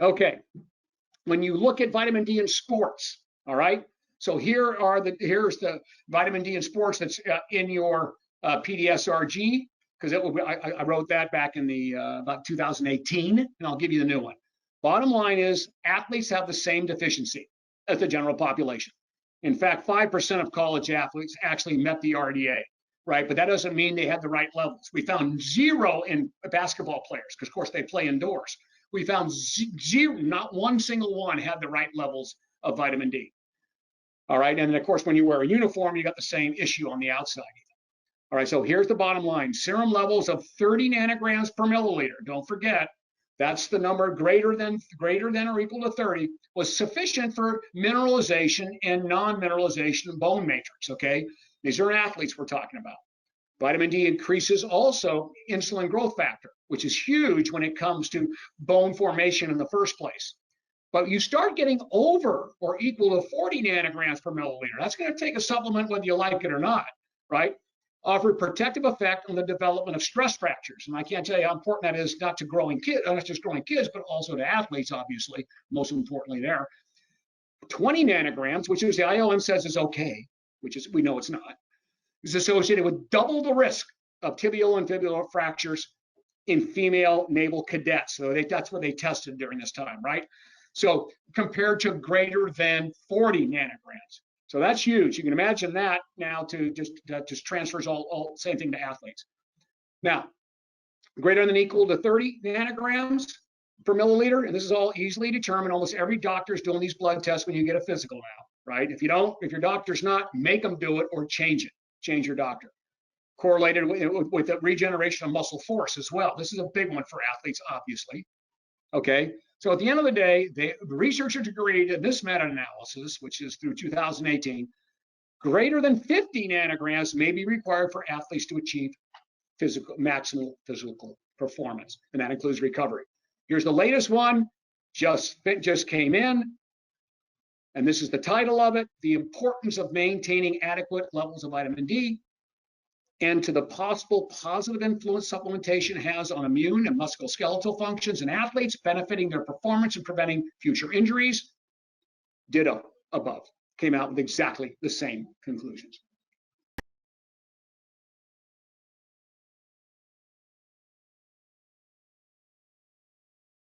Okay, when you look at vitamin D in sports, all right. So here's the vitamin D in sports that's in your PDSRG, because I wrote that back in the about 2018, and I'll give you the new one. Bottom line is athletes have the same deficiency as the general population. In fact, 5% of college athletes actually met the RDA, right? But that doesn't mean they had the right levels. We found 0 in basketball players, because of course they play indoors. We found 0, not one single one had the right levels of vitamin D. All right, and then of course, when you wear a uniform, you got the same issue on the outside. All right, so here's the bottom line. Serum levels of 30 nanograms per milliliter. Don't forget, that's the number greater than or equal to 30 was sufficient for mineralization and non-mineralization bone matrix, okay? These are athletes we're talking about. Vitamin D increases also insulin growth factor, which is huge when it comes to bone formation in the first place. But you start getting over or equal to 40 nanograms per milliliter. That's going to take a supplement whether you like it or not, right? Offer protective effect on the development of stress fractures. And I can't tell you how important that is, not to growing kids, not just growing kids, but also to athletes, obviously, most importantly there. 20 nanograms, which is the IOM says is okay, which is, we know it's not, is associated with double the risk of tibial and fibular fractures in female naval cadets. So that's what they tested during this time, right? So compared to greater than 40 nanograms. So that's huge. You can imagine that now to that just transfers all same thing to athletes. Now, greater than or equal to 30 nanograms per milliliter, and this is all easily determined. Almost every doctor is doing these blood tests when you get a physical now, right? If your doctor's not, make them do it or change it. Change your doctor. Correlated with the regeneration of muscle force as well. This is a big one for athletes, obviously. Okay, so at the end of the day, the researchers agreed in this meta-analysis, which is through 2018, greater than 50 nanograms may be required for athletes to achieve maximal physical performance, and that includes recovery. Here's the latest one, just came in, and this is the title of it, The Importance of Maintaining Adequate Levels of Vitamin D and to the possible positive influence supplementation has on immune and musculoskeletal functions in athletes, benefiting their performance and preventing future injuries. Ditto above. Came out with exactly the same conclusions.